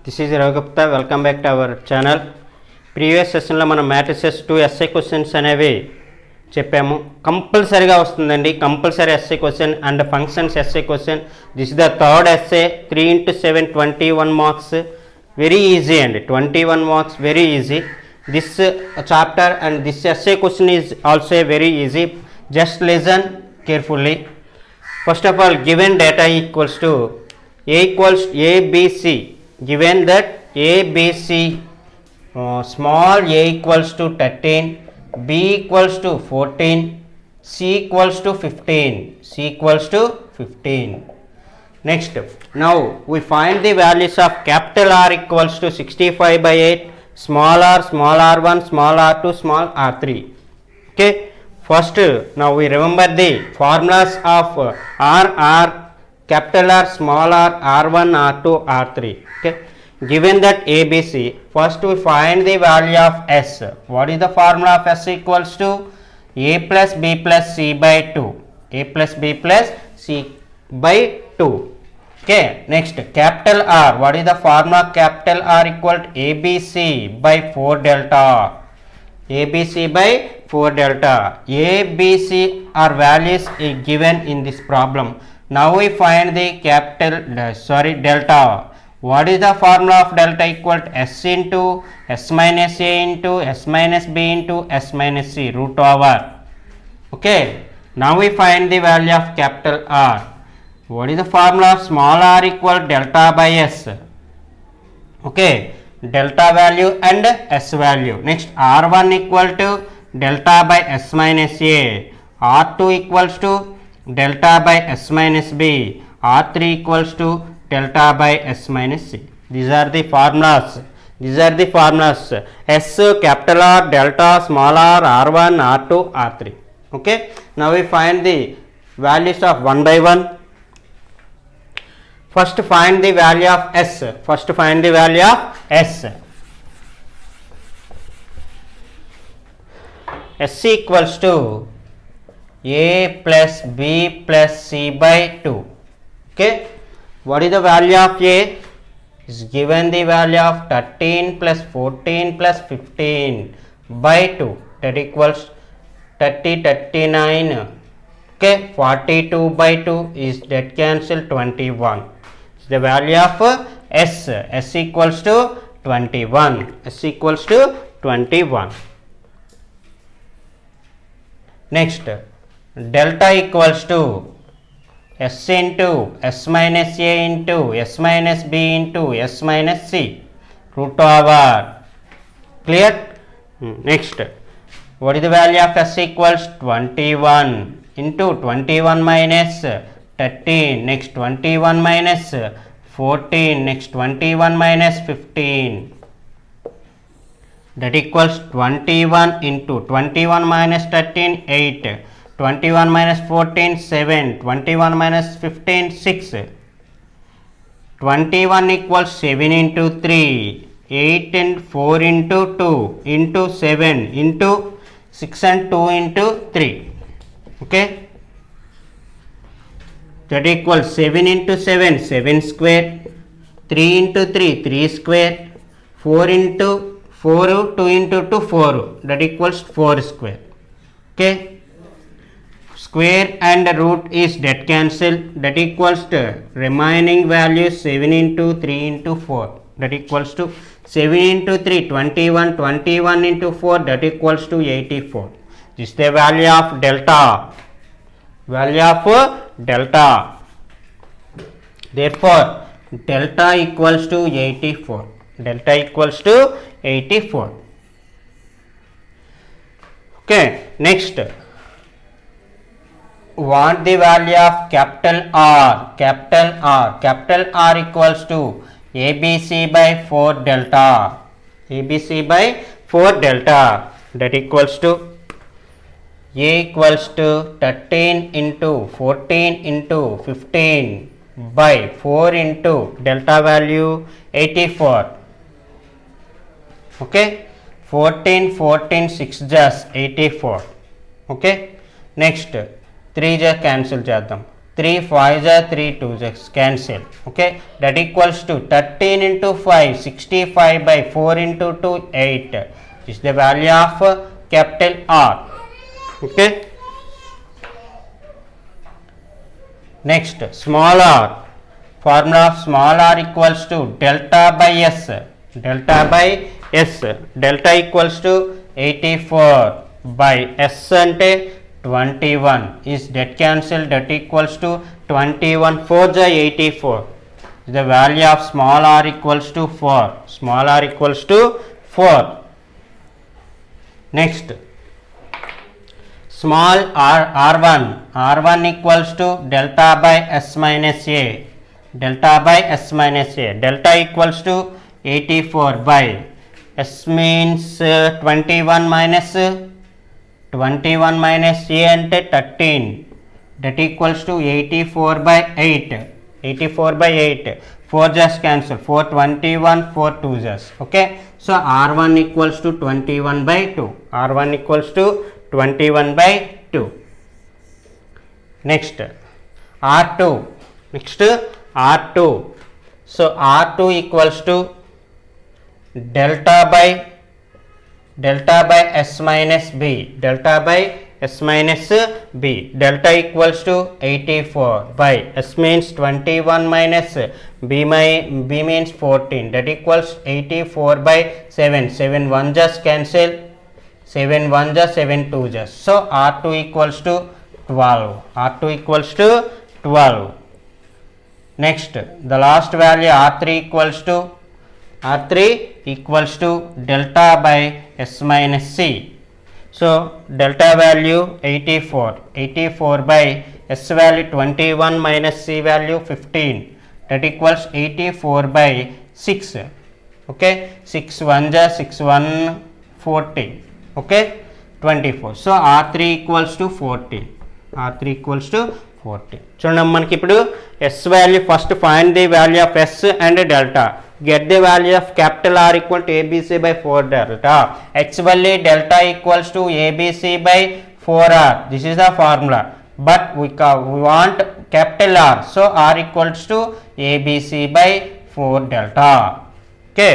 This is Raghu Gupta. Welcome back to our channel. Previous సెషన్లో మనం matrices 2 SI questions అనేవి చెప్పాము. కంపల్సరీగా వస్తుందండి, compulsory SI question and functions SI question. This is the third SI, 3 into 7 21 marks. Very easy అండి, 21 marks, very easy. This chapter and this SI question is also very easy. Just listen carefully. First of all, given data equals to a equals ABC, given that ABC small a equals to 13, b equals to 14, c equals to 15, c equals to 15. Next, now we find the values of capital R equals to 65/8, small r, small r1, small r2, small r3. Okay, first now we remember the formulas of R, capital R, small r, r1, r2, r3. Okay, given that ABC, first we find the value of S. What is the formula of S? Equals to a plus b plus c by 2, a plus b plus c by 2. Okay, next, capital R. What is the formula? Capital R equal to ABC by 4 delta, ABC by 4 delta. ABC are values given in this problem. Now we find the delta. What is the formula of delta? Equal to S into S minus A into S minus B into S minus C root over. Okay, now we find the value of capital R. What is the formula of small r? Equal to delta by S. Okay, delta value and S value. Next, R1 equal to delta by S minus A, R2 equals to delta by S minus B, R3 equals to delta by S minus C. These are the formulas. S, capital R, delta, small r, R1, R2, R3. Okay, now we find the values of one by one. First find the value of S. S equals to a plus b plus c by 2. Okay, what is the value of A? Is given the value of 13 plus 14 plus 15 by 2, that equals 30, 39. Okay, 42 by 2 is that cancel 21. The value of S equals to 21. Next, delta equals to S into S minus A into S minus B into S minus C root over. Clear? Next, what is the value of S? Equals 21 into 21 minus 13. Next, 21 minus 14. Next, 21 minus 15. That equals 21 into 21 minus 13, 8. 21 minus 14, 7. 21 minus 15, 6. 21 equals 7 into 3. 8 and 4 into 2 into 7 into 6 and 2 into 3. Okay, that equals 7 into 7, 7 square. 3 into 3, 3 square. 4 into 4, 2 into 2, 4. That equals 4 square. Okay, square and root is dead cancel. That equals to remaining value 7 into 3 into 4. That equals to 7 into 3, 21. 21 into 4, that equals to 84. This is the value of delta. Therefore, delta equals to 84. Okay, next, want the value of capital R. Capital R equals to ABC by 4 delta. That equals to A equals to 13 into 14 into 15 by 4 into delta value 84. Okay, 14, 6 just 84. Okay, next, 3 just cancel చేద్దాం. 3 5 are 3 2 just cancel. Okay, that equals to 13 into 5 65 by 4 into 2 8. This is the value of capital R. Okay, next small r. Formula of small r equals to delta by s. Delta by s. Delta equals to 84 by s ante 21 is that cancel, that equals to 21 4 is 84. The value of small r equals to 4. Small r equals to 4. Next, small r1. R1 equals to delta by s minus a. Delta by s minus a. Delta equals to 84 by s means 21 minus a ante 13, that equals to 84 by 8. 84 by 8. 4 just cancel. 4 21, 4 2 just. Okay, so r1 equals to 21 by 2. R1 equals to 21 by 2. Next, r2. Next, r2. So r2 equals to delta by s minus b. Delta by s minus b. Delta equals to 84 by s means 21 minus b means 14, that equals 84 by 7. 7 1 just cancel. 7 1 just 7 2 just. So r2 equals to 12. R2 equals to 12. Next, the last value r3 equals to delta by s minus c. So delta value 84 by s value 21 minus c value 15, that equals 84 by 6. Okay, 6 1 ja 6 1 14. Okay, 24. So r3 equals to 14. R3 equals to 40. చూడండి మనకి ఇప్పుడు s value first find the value of s and delta. Get the value of capital R equal to ABC by 4 delta. Actually delta equals to ABC by 4R. This is the formula. But we want capital R. So R equals to ABC by 4 delta. Okay.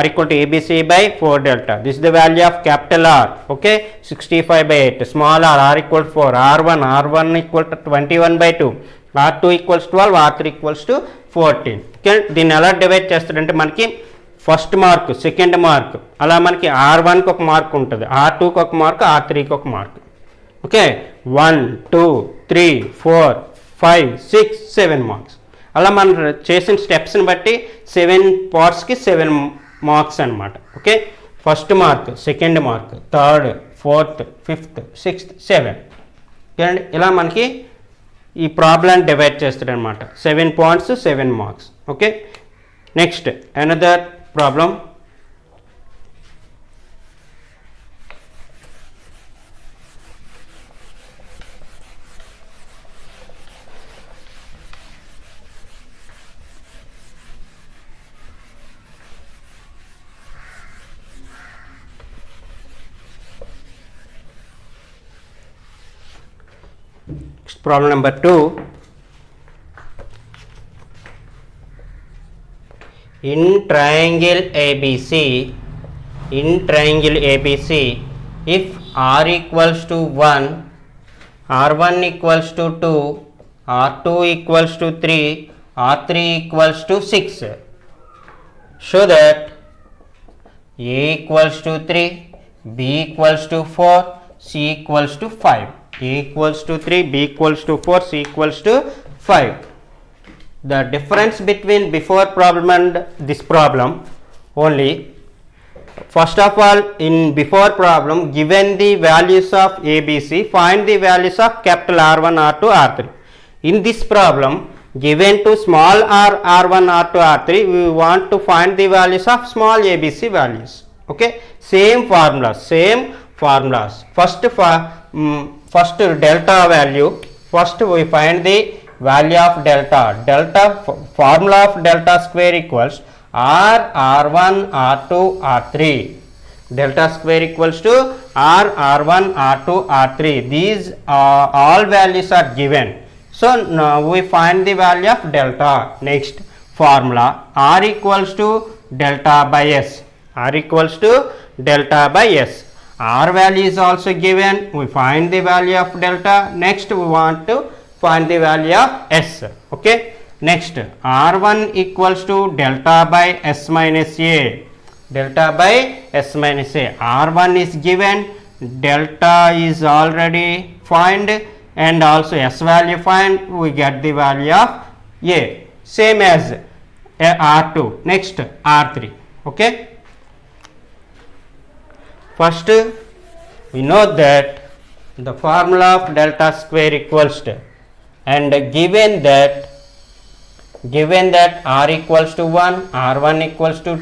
R equal to ABC by 4 delta. This is the value of capital R. Okay. 65 by 8. Small r. R equal to 4. R1 equal to 21 by 2. R2 equals 12. R3 equals to 14. Okay. దీన్ని ఎలా divide చేస్తారంటే మనకి first mark, second mark, అలా మనకి R1కి ఒక mark ఉంటుంది, R2కి ఒక mark, R3కి ఒక మార్క్. Okay, 1 2 3 4 5 6 7 marks. అలా మనం చేసిన స్టెప్స్ని బట్టి 7 పార్ట్స్కి 7 మార్క్స్ అనమాట. Okay, first mark, second mark, third, fourth, fifth, sixth, 7. Okay అండి, ఇలా మనకి ఈ ప్రాబ్లం డివైడ్ చేస్తాడు అనమాట. 7 points 7 marks. Okay, next another problem. Problem number 2. In triangle ABC, if R equals to 1, R1 equals to 2, R2 equals to 3, R3 equals to 6, show that A equals to 3, B equals to 4, C equals to 5. A equals to 3, B equals to 4, C equals to 5. The difference between before problem and this problem only. First of all, in before problem, given the values of ABC, find the values of capital R1, R2, R3. In this problem, given to small r, R1, R2, R3, we want to find the values of small ABC values. Okay, same formulas. First delta value. First we find the value of delta. Formula of delta square equals R, R1, R2, R3. Delta square equals to R, R1, R2, R3. These all values are given. So now we find the value of delta. Next formula, R equals to delta by S. R equals to delta by S. R value is also given. We find the value of delta. Next we want to find the value of S. Okay. Next R1 equals to delta by S minus A. Delta by S minus A. R1 is given. Delta is already found, and also S value find. We get the value of A. Same as R2. Next R3. Okay. First, we know that the formula of delta square equals to, and given that R equals to 1, R1 equals to 2,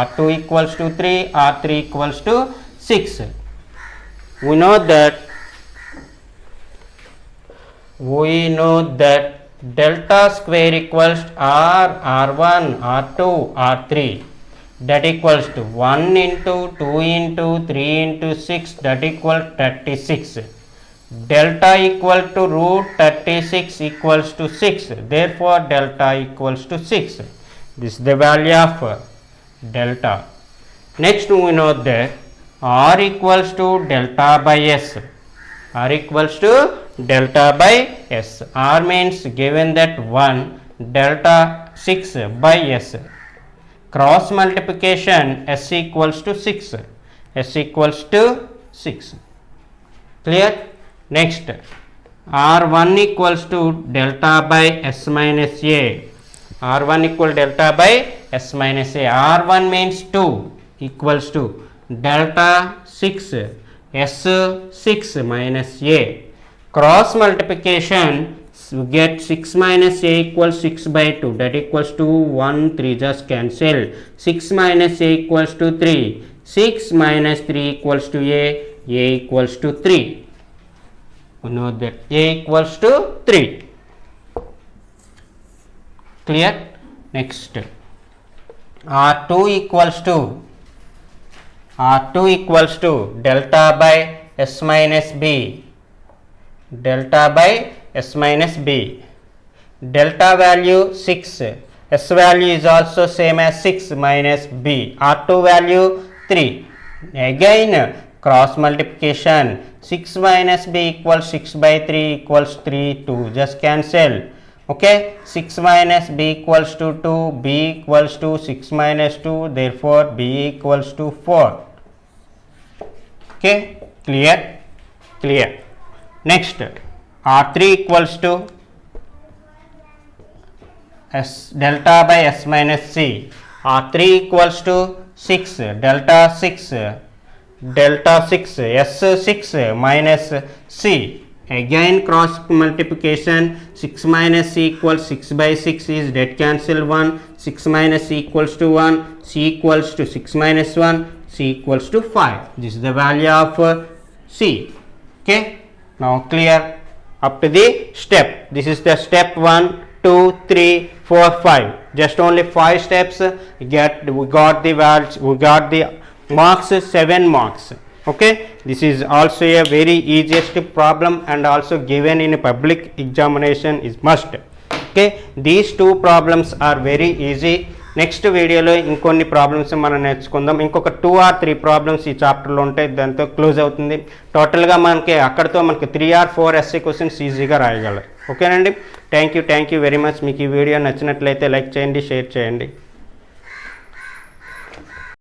R2 equals to 3, R3 equals to 6. We know that delta square equals to R, R1, R2, R3. That equals to 1 into 2 into 3 into 6, that equals 36. Delta equal to root 36 equals to 6. Therefore, delta equals to 6. This is the value of delta. Next, we know that R equals to delta by S. R equals to delta by S. R means given that 1, delta 6 by S. Cross multiplication, S equals to 6. S equals to 6. Clear? Next, R1 equals to delta by S minus A. R1 equal delta by S minus A. R1 means 2 equals to delta 6 S 6 minus A. Cross multiplication, we get 6 minus A equals 6 by 2, that equals to 1, 3 just cancel. 6 minus A equals to 3. 6 minus 3 equals to A equals to 3. We know that A equals to 3. Clear? Next, R2 equals to delta by S minus B. Delta by S minus B. Delta value 6. S value is also same as 6 minus B. R2 value 3. Again, cross multiplication. 6 minus B equals 6 by 3 equals 3, 2. Just cancel. Okay. 6 minus B equals to 2. B equals to 6 minus 2. Therefore, B equals to 4. Okay. Clear? Clear. Next, R3 equals to S delta by S minus C. R3 equals to 6 delta 6 S 6 minus C. Again cross multiplication. 6 minus C equals 6 by 6 is dead cancel 1. 6 minus C equals to 1. C equals to 6 minus 1. C equals to 5. This is the value of C. Okay. Now clear up to the step. This is the step 1, 2, 3, 4, 5. Just only 5 steps. We got the values. We got the marks, 7 marks. Okay. This is also a very easiest problem and also given in a public examination is must. Okay. These two problems are very easy. Next వీడియోలో ఇంకొన్ని problems మనం నేర్చుకుందాం. ఇంకొక 2 or 3 problems ఈ చాప్టర్లో ఉంటాయి. దాంతో close అవుతుంది. టోటల్గా మనకి అక్కడితో మనకి 3 or 4 ఎస్ఏ క్వశ్చన్స్ ఈజీగా రాయగలరు. ఓకేనండి. Thank you very much. మీకు ఈ వీడియో నచ్చినట్లయితే లైక్ చేయండి, షేర్ చేయండి.